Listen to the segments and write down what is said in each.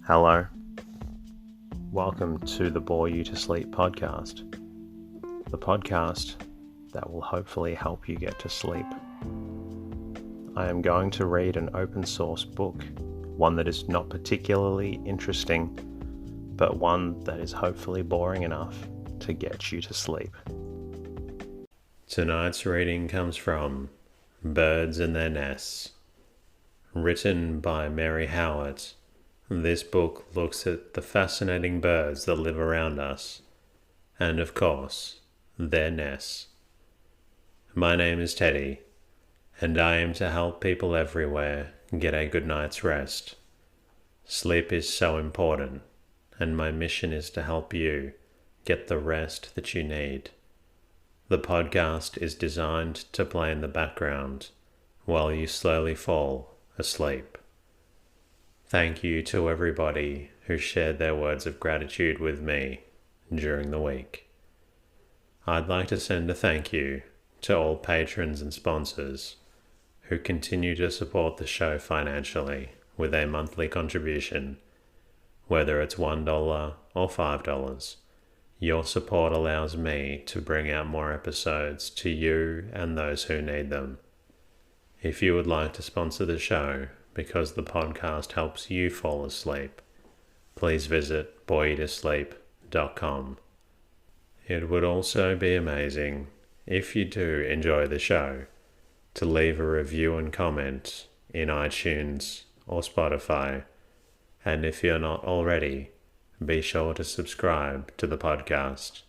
Hello. Welcome to the Bore You to Sleep podcast. The podcast that will hopefully help you get to sleep. I am going to read an open source book, one that is not particularly interesting, but one that is hopefully boring enough to get you to sleep. Tonight's reading comes from Birds and Their Nests, written by Mary Howitt. This book looks at the fascinating birds that live around us, and of course, their nests. My name is Teddy, and I aim to help people everywhere get a good night's rest. Sleep is so important, and my mission is to help you get the rest that you need. The podcast is designed to play in the background while you slowly fall asleep. Thank you to everybody who shared their words of gratitude with me during the week. I'd like to send a thank you to all patrons and sponsors who continue to support the show financially with a monthly contribution. Whether it's $1 or $5, your support allows me to bring out more episodes to you and those who need them. If you would like to sponsor the show, because the podcast helps you fall asleep, please visit boreyoutosleep.com. It would also be amazing, if you do enjoy the show, to leave a review and comment in iTunes or Spotify, and if you're not already, be sure to subscribe to the podcast.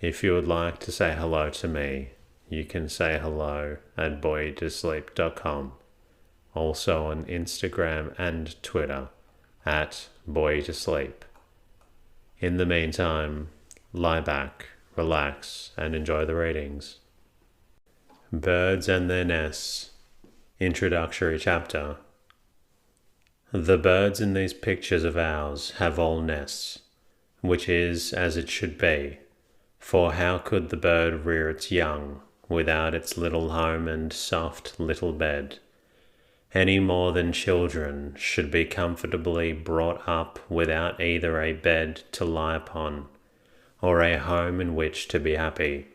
If you would like to say hello to me, you can say hello at boreyoutosleep.com. Also on Instagram and Twitter at boreyoutosleep. In the meantime, lie back, relax, and enjoy the readings. Birds and Their Nests. Introductory chapter. The birds in these pictures of ours have all nests, which is as it should be, for how could the bird rear its young without its little home and soft little bed? Any more than children should be comfortably brought up without either a bed to lie upon, or a home in which to be happy.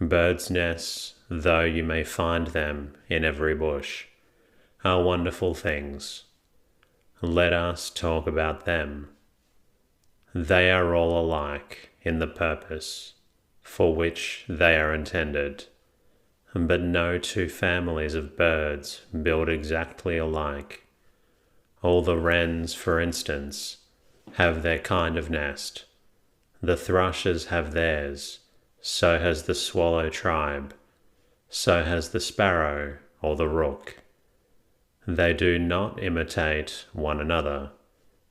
Birds' nests, though you may find them in every bush, are wonderful things. Let us talk about them. They are all alike in the purpose for which they are intended. But no two families of birds build exactly alike. All the wrens, for instance, have their kind of nest. The thrushes have theirs, so has the swallow tribe, so has the sparrow or the rook. They do not imitate one another,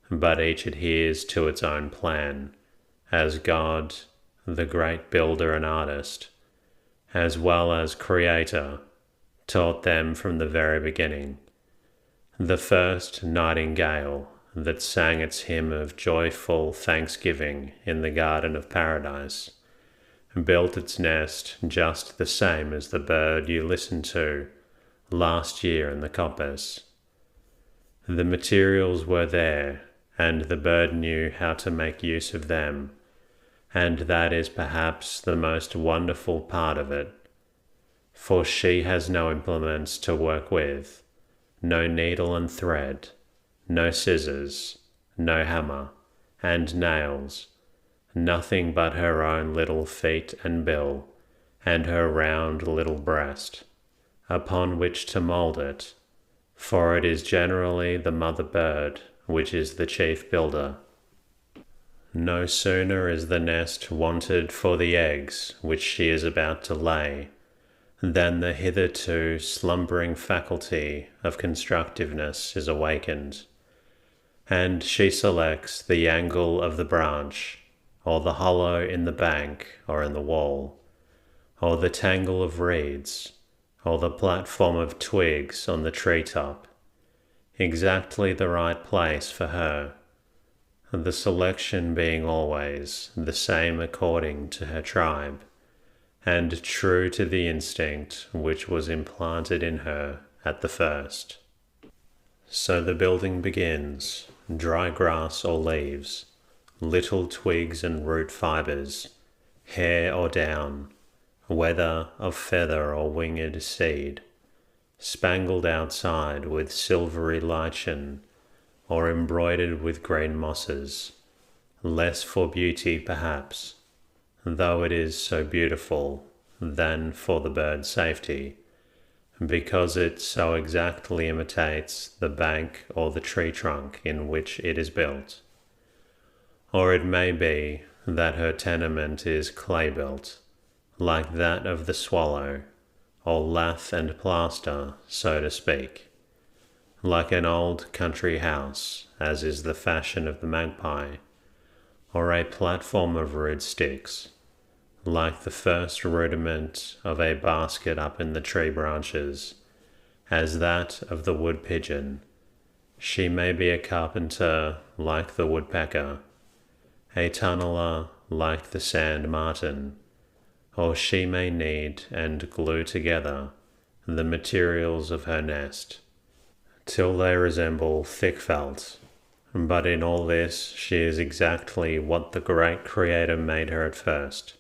but each adheres to its own plan, as God, the great builder and artist, as well as Creator, taught them from the very beginning. The first nightingale that sang its hymn of joyful thanksgiving in the Garden of Paradise built its nest just the same as the bird you listened to last year in the coppice. The materials were there, and the bird knew how to make use of them, and that is perhaps the most wonderful part of it, for she has no implements to work with, no needle and thread, no scissors, no hammer, and nails, nothing but her own little feet and bill, and her round little breast, upon which to mould it, for it is generally the mother bird which is the chief builder. No sooner is the nest wanted for the eggs which she is about to lay, than the hitherto slumbering faculty of constructiveness is awakened, and she selects the angle of the branch, or the hollow in the bank or in the wall, or the tangle of reeds, or the platform of twigs on the treetop, exactly the right place for her, the selection being always the same according to her tribe, and true to the instinct which was implanted in her at the first. So the building begins, dry grass or leaves, little twigs and root fibres, hair or down, whether of feather or winged seed, spangled outside with silvery lichen, or embroidered with green mosses, less for beauty perhaps, though it is so beautiful, than for the bird's safety, because it so exactly imitates the bank or the tree trunk in which it is built. Or it may be that her tenement is clay-built, like that of the swallow, or lath and plaster, so to speak, like an old country house, as is the fashion of the magpie, or a platform of rude sticks, like the first rudiment of a basket up in the tree branches, as that of the wood pigeon. She may be a carpenter like the woodpecker, a tunneler like the sand martin, or she may knead and glue together the materials of her nest, till they resemble thick felt. But in all this she is exactly what the great Creator made her at first,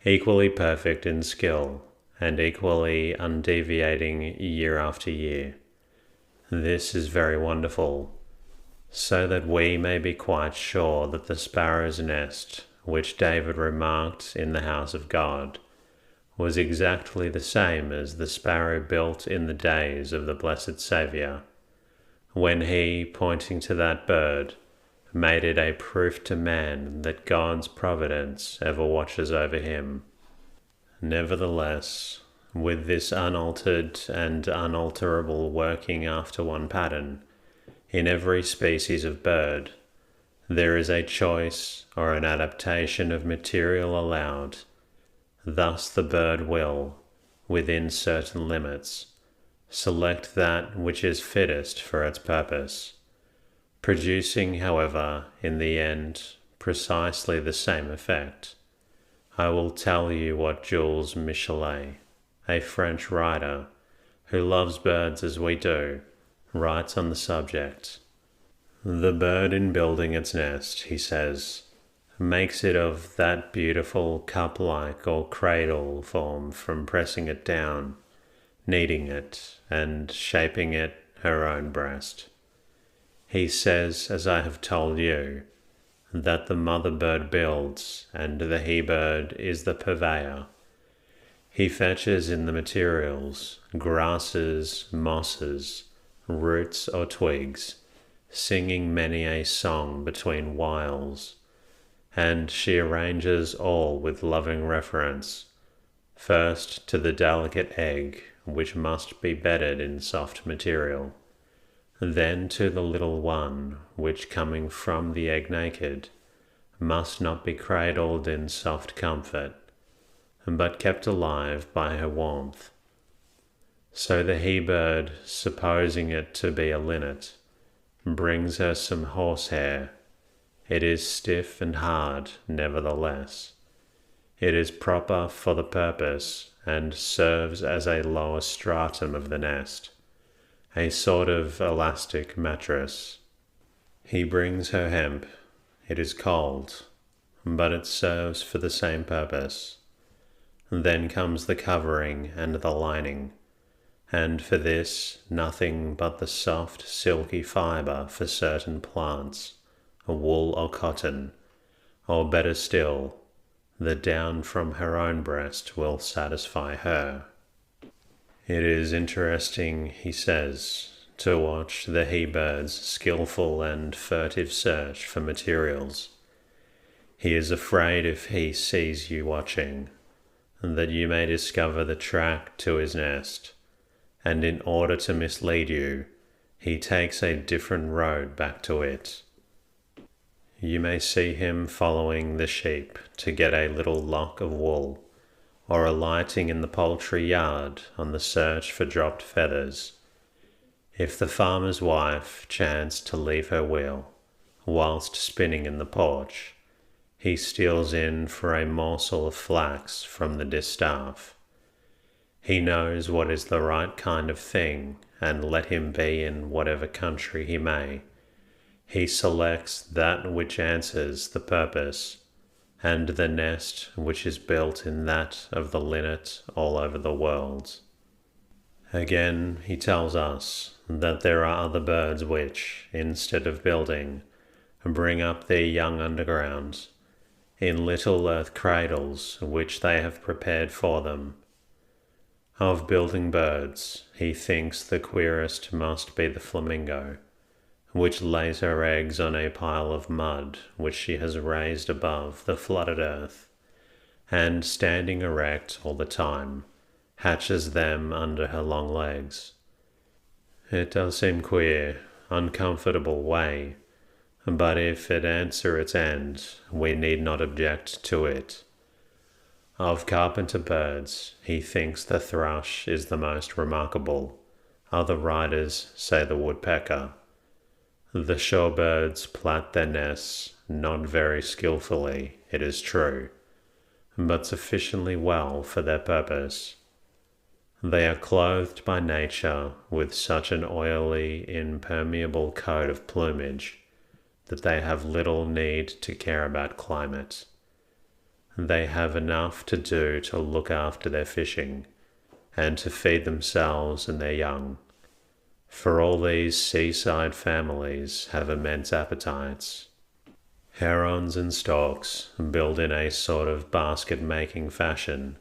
equally perfect in skill, and equally undeviating year after year. This is very wonderful, so that we may be quite sure that the sparrow's nest, which David remarked in the house of God, was exactly the same as the sparrow built in the days of the blessed Saviour, when he, pointing to that bird, made it a proof to man that God's providence ever watches over him. Nevertheless, with this unaltered and unalterable working after one pattern, in every species of bird, there is a choice or an adaptation of material allowed. Thus the bird will, within certain limits, select that which is fittest for its purpose, producing, however, in the end, precisely the same effect. I will tell you what Jules Michelet, a French writer, who loves birds as we do, writes on the subject. The bird in building its nest, he says, makes it of that beautiful cup-like or cradle form from pressing it down, kneading it, and shaping it her own breast. He says, as I have told you, that the mother bird builds, and the he-bird is the purveyor. He fetches in the materials, grasses, mosses, roots or twigs, singing many a song between whiles, and she arranges all with loving reference, first to the delicate egg which must be bedded in soft material, then to the little one which, coming from the egg naked, must not be cradled in soft comfort, but kept alive by her warmth. So the he-bird, supposing it to be a linnet, brings her some horsehair. It is stiff and hard, nevertheless. It is proper for the purpose, and serves as a lower stratum of the nest, a sort of elastic mattress. He brings her hemp. It is cold, but it serves for the same purpose. Then comes the covering and the lining, and for this nothing but the soft silky fibre for certain plants, wool or cotton, or better still, the down from her own breast will satisfy her. It is interesting, he says, to watch the he-bird's skillful and furtive search for materials. He is afraid if he sees you watching, that you may discover the track to his nest, and in order to mislead you, he takes a different road back to it. You may see him following the sheep to get a little lock of wool, or alighting in the poultry yard on the search for dropped feathers. If the farmer's wife chance to leave her wheel, whilst spinning in the porch, he steals in for a morsel of flax from the distaff. He knows what is the right kind of thing, and let him be in whatever country he may. He selects that which answers the purpose, and the nest which is built in that of the linnet all over the world. Again, he tells us that there are other birds which, instead of building, bring up their young underground, in little earth cradles which they have prepared for them. Of building birds, he thinks the queerest must be the flamingo, which lays her eggs on a pile of mud which she has raised above the flooded earth, and standing erect all the time, hatches them under her long legs. It does seem queer, uncomfortable way, but if it answer its end, we need not object to it. Of carpenter birds, he thinks the thrush is the most remarkable. Other writers say the woodpecker. The shorebirds plat their nests, not very skillfully, it is true, but sufficiently well for their purpose. They are clothed by nature with such an oily, impermeable coat of plumage that they have little need to care about climate. They have enough to do to look after their fishing, and to feed themselves and their young. For all these seaside families have immense appetites. Herons and storks build in a sort of basket-making fashion.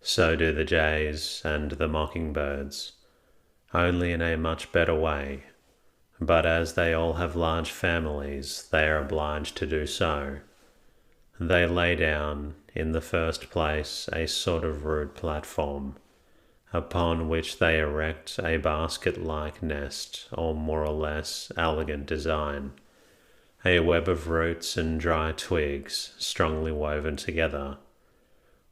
So do the jays and the mockingbirds, only in a much better way. But as they all have large families, they are obliged to do so. They lay down, in the first place, a sort of rude platform, upon which they erect a basket-like nest or more or less elegant design, a web of roots and dry twigs strongly woven together.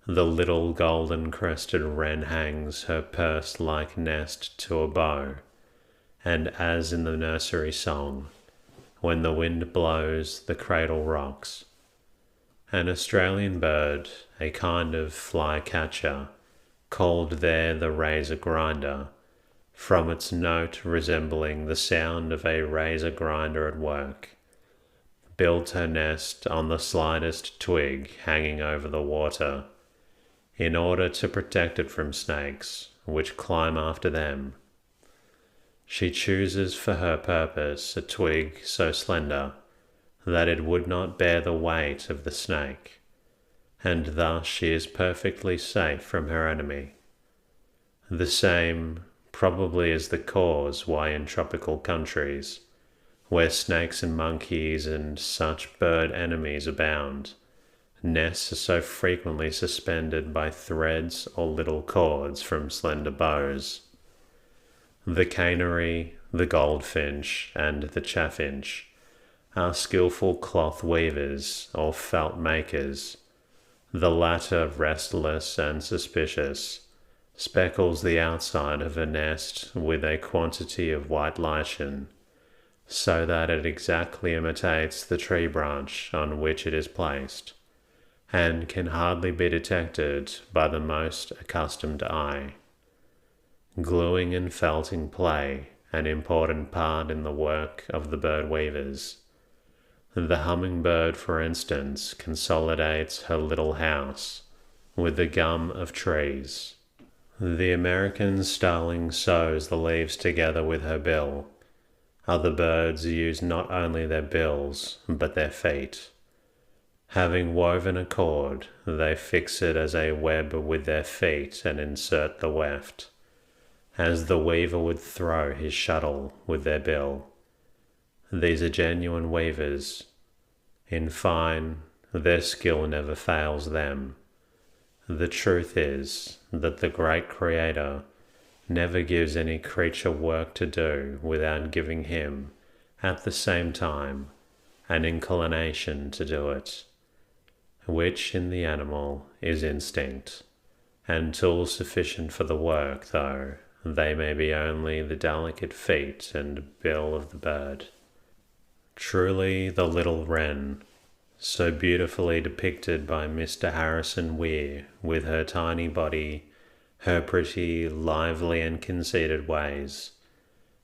The little golden-crested wren hangs her purse-like nest to a bough, and as in the nursery song, when the wind blows, the cradle rocks. An Australian bird, a kind of fly-catcher, called there the razor-grinder, from its note resembling the sound of a razor-grinder at work, builds her nest on the slightest twig hanging over the water, in order to protect it from snakes, which climb after them. She chooses for her purpose a twig so slender that it would not bear the weight of the snake, and thus she is perfectly safe from her enemy. The same probably is the cause why in tropical countries, where snakes and monkeys and such bird enemies abound, nests are so frequently suspended by threads or little cords from slender bows. The canary, the goldfinch, and the chaffinch are skilful cloth weavers or felt makers. The latter, restless and suspicious, speckles the outside of a nest with a quantity of white lichen, so that it exactly imitates the tree branch on which it is placed, and can hardly be detected by the most accustomed eye. Gluing and felting play an important part in the work of the bird weavers. The hummingbird, for instance, consolidates her little house with the gum of trees. The American starling sews the leaves together with her bill. Other birds use not only their bills, but their feet. Having woven a cord, they fix it as a web with their feet and insert the weft, as the weaver would throw his shuttle with their bill. These are genuine weavers. In fine, their skill never fails them. The truth is that the great Creator never gives any creature work to do without giving him, at the same time, an inclination to do it, which in the animal is instinct, and tools sufficient for the work, though they may be only the delicate feet and bill of the bird. Truly the little wren, so beautifully depicted by Mr. Harrison Weir, with her tiny body, her pretty, lively and conceited ways,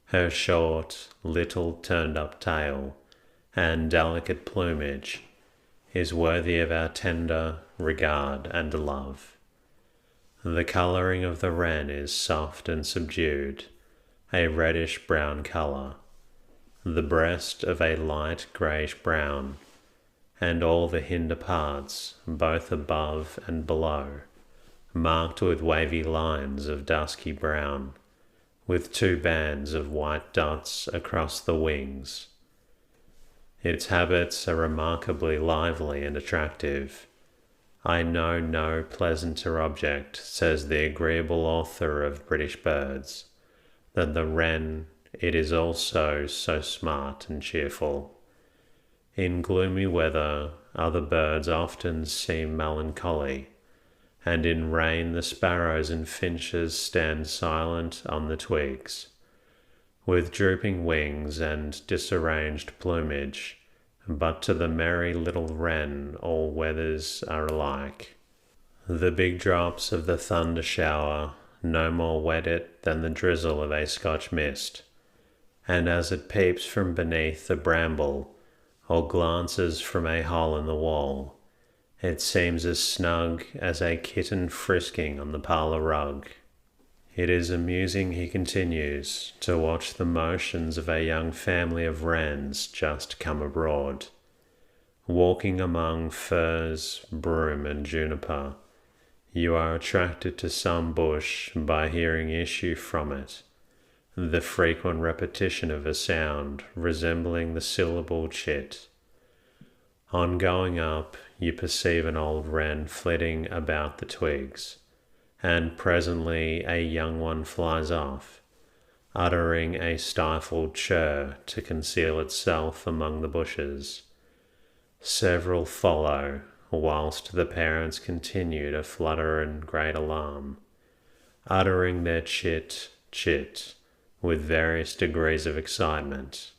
her short, little turned-up tail, and delicate plumage, is worthy of our tender regard and love. The colouring of the wren is soft and subdued, a reddish-brown colour, the breast of a light greyish-brown, and all the hinder parts, both above and below, marked with wavy lines of dusky brown, with 2 bands of white dots across the wings. Its habits are remarkably lively and attractive. I know no pleasanter object, says the agreeable author of British Birds, than the wren. It is also so smart and cheerful. In gloomy weather other birds often seem melancholy, and in rain the sparrows and finches stand silent on the twigs, with drooping wings and disarranged plumage, but to the merry little wren all weathers are alike. The big drops of the thunder shower no more wet it than the drizzle of a Scotch mist, and as it peeps from beneath a bramble or glances from a hole in the wall, it seems as snug as a kitten frisking on the parlour rug. It is amusing, he continues, to watch the motions of a young family of wrens just come abroad, walking among furze, broom and juniper. You are attracted to some bush by hearing issue from it the frequent repetition of a sound resembling the syllable chit. On going up, you perceive an old wren flitting about the twigs, and presently a young one flies off, uttering a stifled chirr to conceal itself among the bushes. Several follow, whilst the parents continue to flutter in great alarm, uttering their chit, chit, with various degrees of excitement.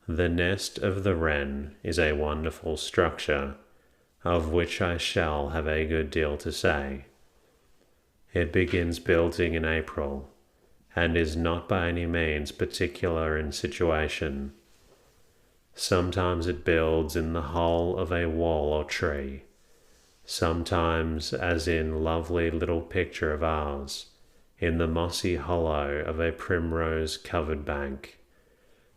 The nest of the wren is a wonderful structure, of which I shall have a good deal to say. It begins building in April, and is not by any means particular in situation. Sometimes it builds in the hole of a wall or tree, sometimes, as in lovely little picture of ours, in the mossy hollow of a primrose-covered bank,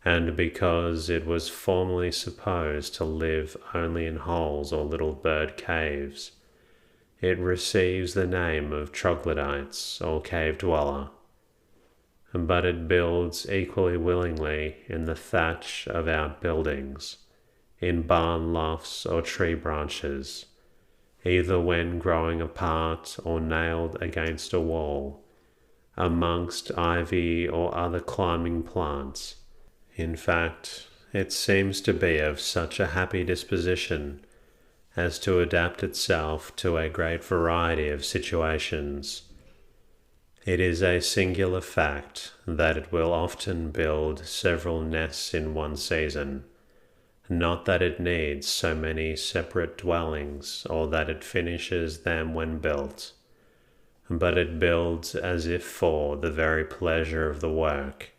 and because it was formerly supposed to live only in holes or little bird caves, it receives the name of troglodytes or cave dweller. But it builds equally willingly in the thatch of outbuildings, in barn lofts or tree branches, either when growing apart or nailed against a wall, amongst ivy or other climbing plants. In fact, it seems to be of such a happy disposition as to adapt itself to a great variety of situations. It is a singular fact that it will often build several nests in one season, not that it needs so many separate dwellings or that it finishes them when built, but it builds as if for the very pleasure of the work.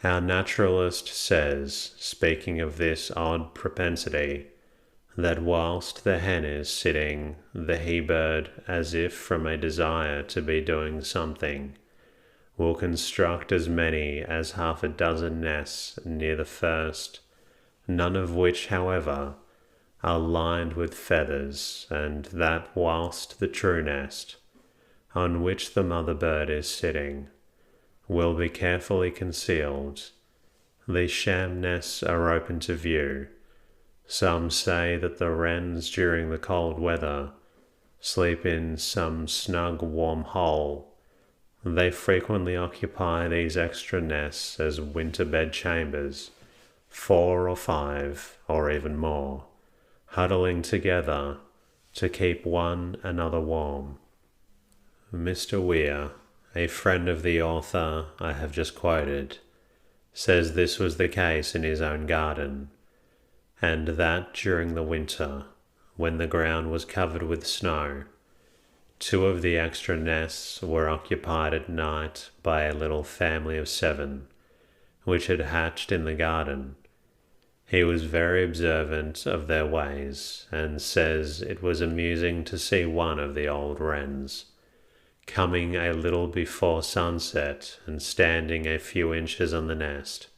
Our naturalist says, speaking of this odd propensity, that whilst the hen is sitting, the he-bird, as if from a desire to be doing something, will construct as many as 6 nests near the first, none of which, however, are lined with feathers, and that whilst the true nest, on which the mother bird is sitting, will be carefully concealed. These sham nests are open to view. Some say that the wrens during the cold weather sleep in some snug warm hole. They frequently occupy these extra nests as winter bed chambers, 4 or 5 or even more, huddling together to keep one another warm. Mr. Weir, a friend of the author I have just quoted, says this was the case in his own garden, and that during the winter, when the ground was covered with snow, 2 of the extra nests were occupied at night by a little family of 7, which had hatched in the garden, He was very observant of their ways, and says it was amusing to see one of the old wrens, coming a little before sunset and standing a few inches on the nest,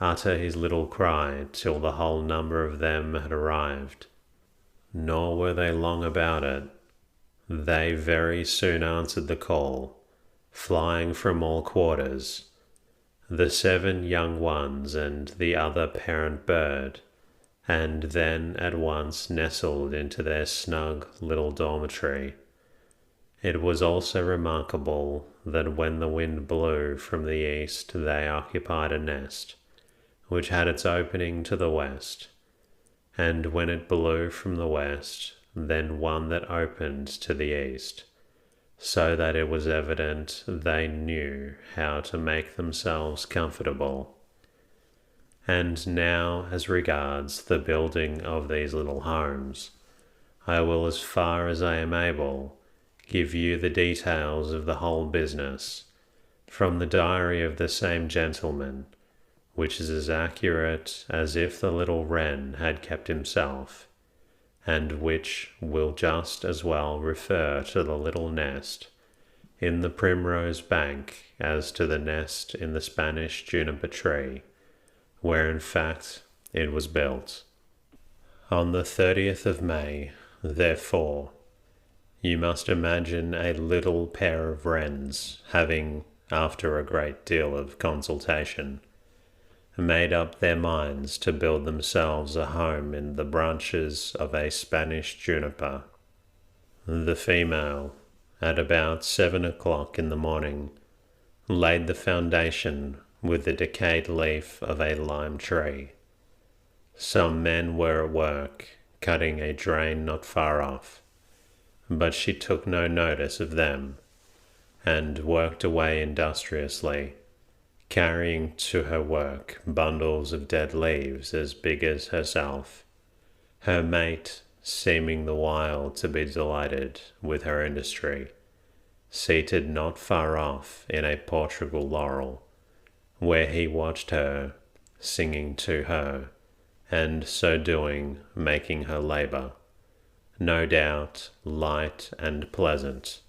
utter his little cry till the whole number of them had arrived. Nor were they long about it. They very soon answered the call, flying from all quarters, the 7 young ones and the other parent bird, and then at once nestled into their snug little dormitory. It was also remarkable that when the wind blew from the east they occupied a nest, which had its opening to the west, and when it blew from the west, then one that opened to the east, so that it was evident they knew how to make themselves comfortable. And now, as regards the building of these little homes, I will, as far as I am able, give you the details of the whole business, from the diary of the same gentleman, which is as accurate as if the little wren had kept himself, and which will just as well refer to the little nest in the primrose bank as to the nest in the Spanish juniper tree, where in fact it was built. On the 30th of May, therefore, you must imagine a little pair of wrens having, after a great deal of consultation, made up their minds to build themselves a home in the branches of a Spanish juniper. The female, at about 7 o'clock in the morning, laid the foundation with the decayed leaf of a lime tree. Some men were at work, cutting a drain not far off, but she took no notice of them, and worked away industriously, carrying to her work bundles of dead leaves as big as herself, her mate seeming the while to be delighted with her industry, seated not far off in a Portugal laurel, where he watched her, singing to her, and so doing making her labour, no doubt light and pleasant.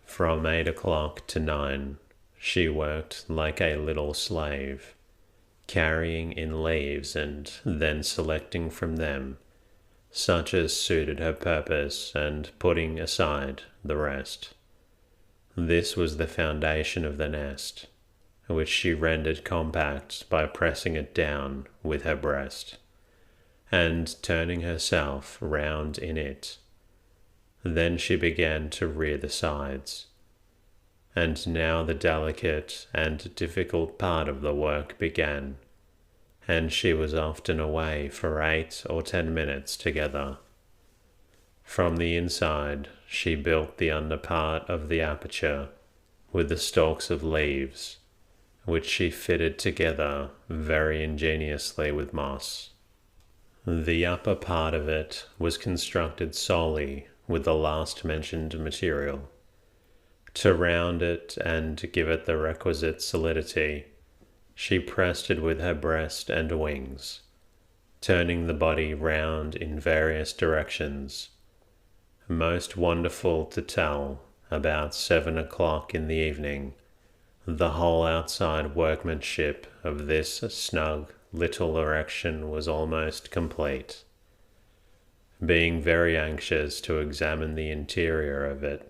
From 8 o'clock to 9 she worked like a little slave, carrying in leaves and then selecting from them such as suited her purpose and putting aside the rest. This was the foundation of the nest, which she rendered compact by pressing it down with her breast, and turning herself round in it. Then she began to rear the sides. And now the delicate and difficult part of the work began, and she was often away for 8 or 10 minutes together. From the inside she built the under part of the aperture with the stalks of leaves, which she fitted together very ingeniously with moss. The upper part of it was constructed solely with the last mentioned material. To round it and give it the requisite solidity, she pressed it with her breast and wings, turning the body round in various directions. Most wonderful to tell, about 7 o'clock in the evening, the whole outside workmanship of this snug little erection was almost complete. Being very anxious to examine the interior of it,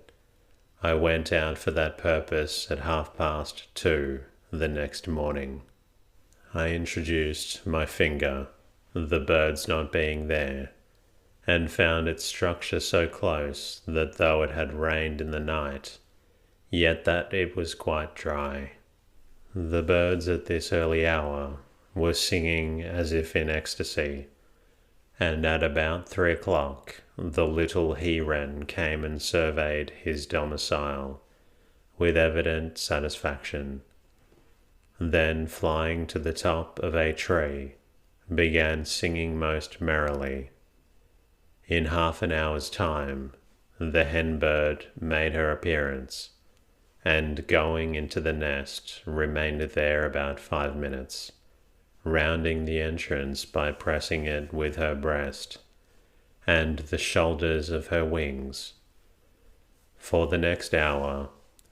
I went out for that purpose at 2:30 the next morning. I introduced my finger, the birds not being there, and found its structure so close that though it had rained in the night, yet that it was quite dry. The birds at this early hour were singing as if in ecstasy, and at about 3 o'clock the little he-wren came and surveyed his domicile with evident satisfaction. Then, flying to the top of a tree, began singing most merrily. In half an hour's time, the hen bird made her appearance, and going into the nest remained there about 5 minutes, rounding the entrance by pressing it with her breast and the shoulders of her wings. For the next hour,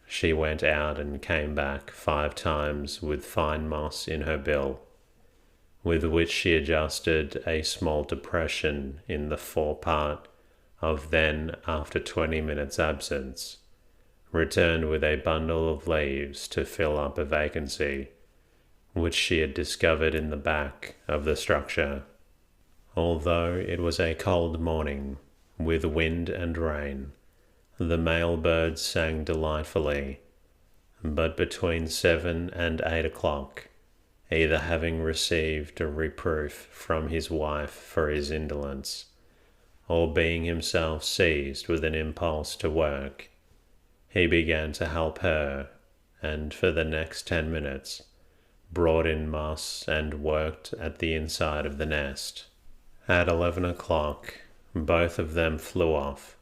she went out and came back 5 times with fine moss in her bill, with which she adjusted a small depression in the forepart of then, after 20 minutes' absence, returned with a bundle of leaves to fill up a vacancy which she had discovered in the back of the structure. Although it was a cold morning, with wind and rain, the male birds sang delightfully, but between 7 and 8 o'clock, either having received a reproof from his wife for his indolence, or being himself seized with an impulse to work, he began to help her, and for the next 10 minutes brought in moss and worked at the inside of the nest. At 11 o'clock, both of them flew off,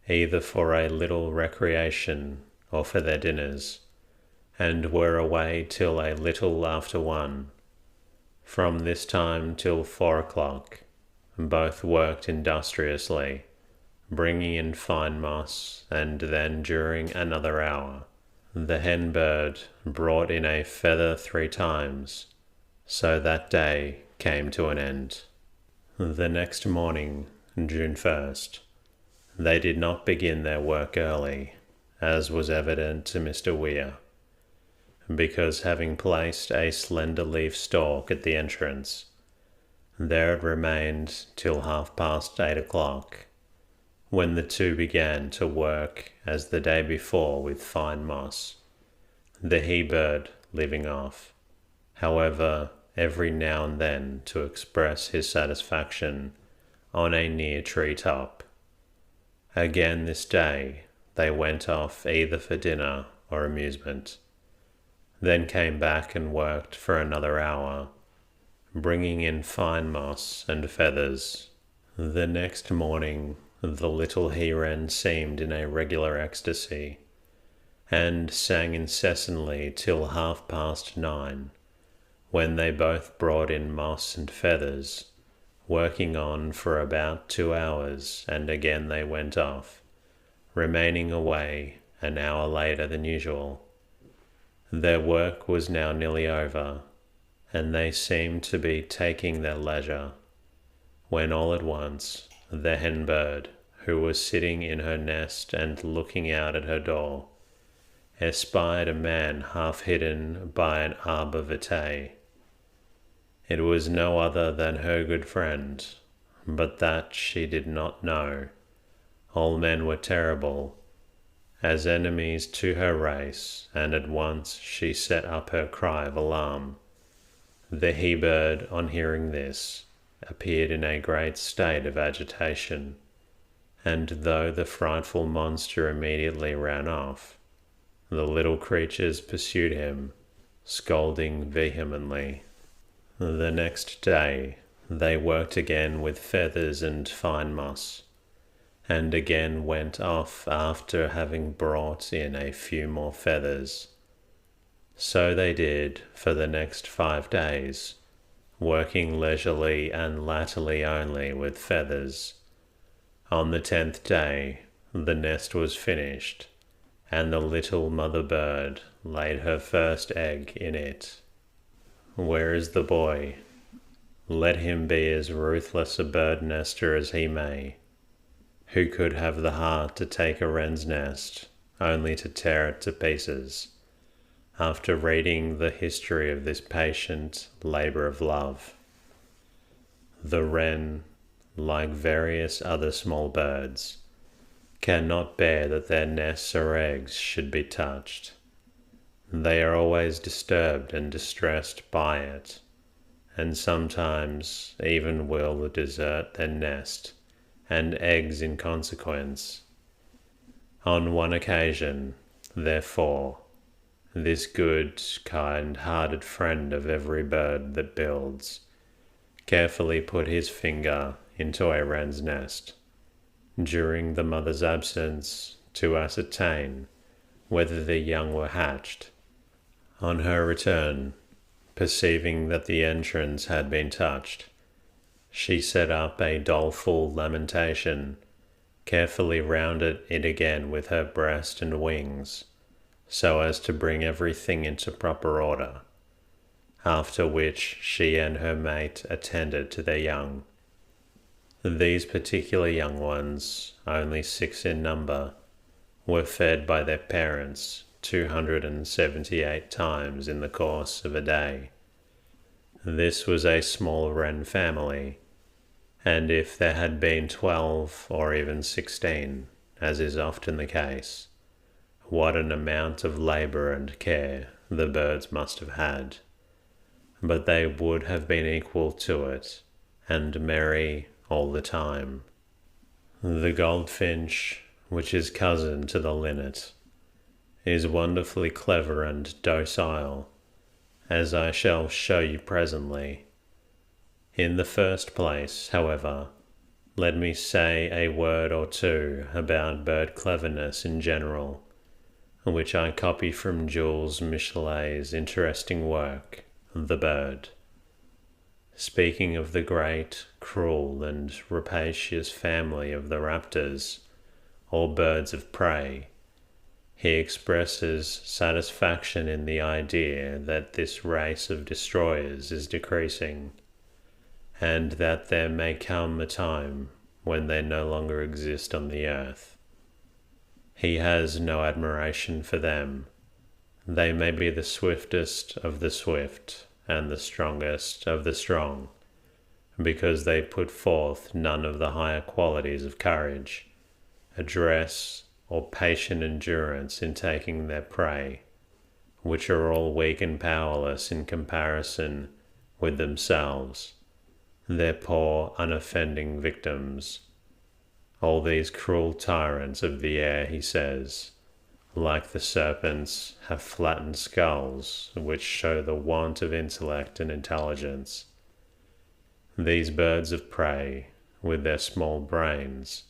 either for a little recreation or for their dinners, and were away till a little after 1. From this time till 4 o'clock, both worked industriously, bringing in fine moss, and then during another hour, the hen bird brought in a feather 3 times, so that day came to an end. The next morning, June 1st, they did not begin their work early, as was evident to Mr. Weir, because having placed a slender leaf stalk at the entrance, there it remained till 8:30 o'clock, when the two began to work as the day before with fine moss, the he-bird leaving off, however, every now and then to express his satisfaction on a near tree-top. Again this day they went off either for dinner or amusement, then came back and worked for another hour, bringing in fine moss and feathers. The next morning the little he-wren seemed in a regular ecstasy, and sang incessantly till 9:30, when they both brought in moss and feathers, working on for about 2 hours, and again they went off, remaining away an hour later than usual. Their work was now nearly over, and they seemed to be taking their leisure, when all at once the hen bird, who was sitting in her nest and looking out at her door, espied a man half hidden by an arbor vitae. It was no other than her good friend, but that she did not know. All men were terrible, as enemies to her race, and at once she set up her cry of alarm. The he-bird, on hearing this, appeared in a great state of agitation, and though the frightful monster immediately ran off, the little creatures pursued him, scolding vehemently. The next day they worked again with feathers and fine moss, and again went off after having brought in a few more feathers. So they did for the next 5 days, working leisurely and latterly only with feathers. On the 10th day the nest was finished, and the little mother bird laid her first egg in it. Where is the boy? Let him be as ruthless a bird nester as he may. Who could have the heart to take a wren's nest, only to tear it to pieces, after reading the history of this patient labour of love? The wren, like various other small birds, cannot bear that their nests or eggs should be touched. They are always disturbed and distressed by it, and sometimes even will desert their nest and eggs in consequence. On one occasion, therefore, this good, kind-hearted friend of every bird that builds carefully put his finger into a wren's nest during the mother's absence to ascertain whether the young were hatched. On her return, perceiving that the entrance had been touched, she set up a doleful lamentation, carefully rounded it again with her breast and wings, so as to bring everything into proper order, after which she and her mate attended to their young. These particular young ones, only 6 in number, were fed by their parents 278 times in the course of a day. This was a small wren family, and if there had been 12 or even 16, as is often the case, what an amount of labour and care the birds must have had. But they would have been equal to it, and merry all the time. The goldfinch, which is cousin to the linnet, is wonderfully clever and docile, as I shall show you presently. In the first place, however, let me say a word or two about bird cleverness in general, which I copy from Jules Michelet's interesting work, The Bird. Speaking of the great, cruel, and rapacious family of the raptors, or birds of prey, he expresses satisfaction in the idea that this race of destroyers is decreasing, and that there may come a time when they no longer exist on the earth. He has no admiration for them. They may be the swiftest of the swift and the strongest of the strong, because they put forth none of the higher qualities of courage, address, or patient endurance in taking their prey, which are all weak and powerless in comparison with themselves, their poor, unoffending victims. All these cruel tyrants of the air, he says, like the serpents, have flattened skulls which show the want of intellect and intelligence. These birds of prey, with their small brains,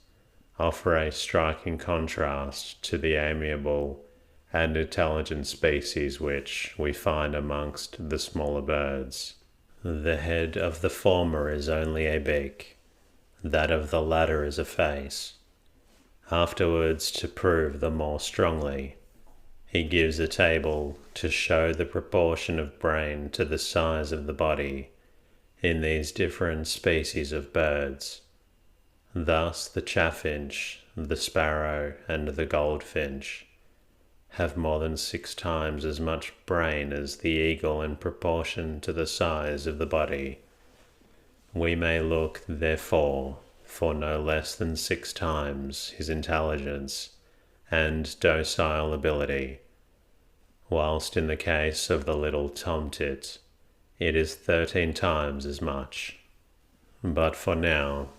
offer a striking contrast to the amiable and intelligent species which we find amongst the smaller birds. The head of the former is only a beak, that of the latter is a face. Afterwards, to prove the more strongly, he gives a table to show the proportion of brain to the size of the body in these different species of birds. Thus the chaffinch, the sparrow, and the goldfinch have more than 6 times as much brain as the eagle in proportion to the size of the body. We may look, therefore, for no less than 6 times his intelligence and docile ability, whilst in the case of the little tomtit it is 13 times as much. But for now,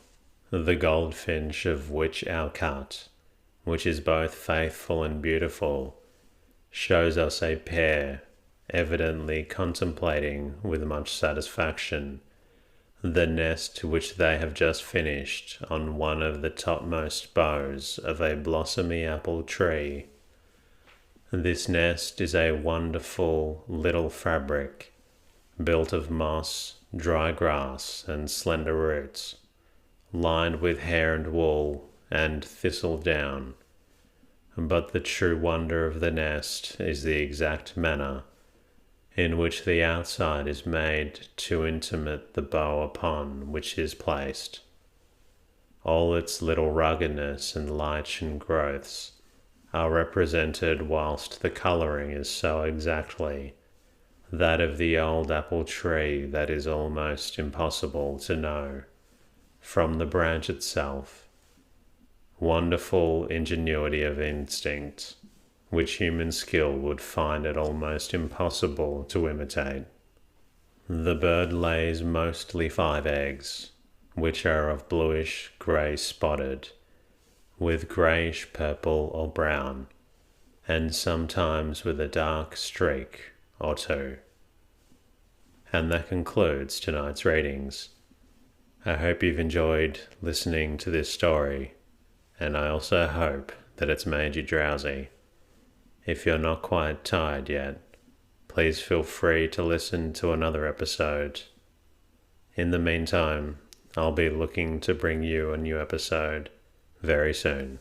the goldfinch of which our cut, which is both faithful and beautiful, shows us a pair evidently contemplating with much satisfaction the nest which they have just finished on one of the topmost boughs of a blossomy apple tree. This nest is a wonderful little fabric, built of moss, dry grass, and slender roots, lined with hair and wool and thistle down. But the true wonder of the nest is the exact manner in which the outside is made to intimate the bough upon which it is placed. All its little ruggedness and lichen growths are represented, whilst the colouring is so exactly that of the old apple tree that is almost impossible to know from the branch itself. Wonderful ingenuity of instinct, which human skill would find it almost impossible to imitate. The bird lays mostly 5 eggs, which are of bluish grey spotted, with greyish purple or brown, and sometimes with a dark streak or 2. And that concludes tonight's readings. I hope you've enjoyed listening to this story, and I also hope that it's made you drowsy. If you're not quite tired yet, please feel free to listen to another episode. In the meantime, I'll be looking to bring you a new episode very soon.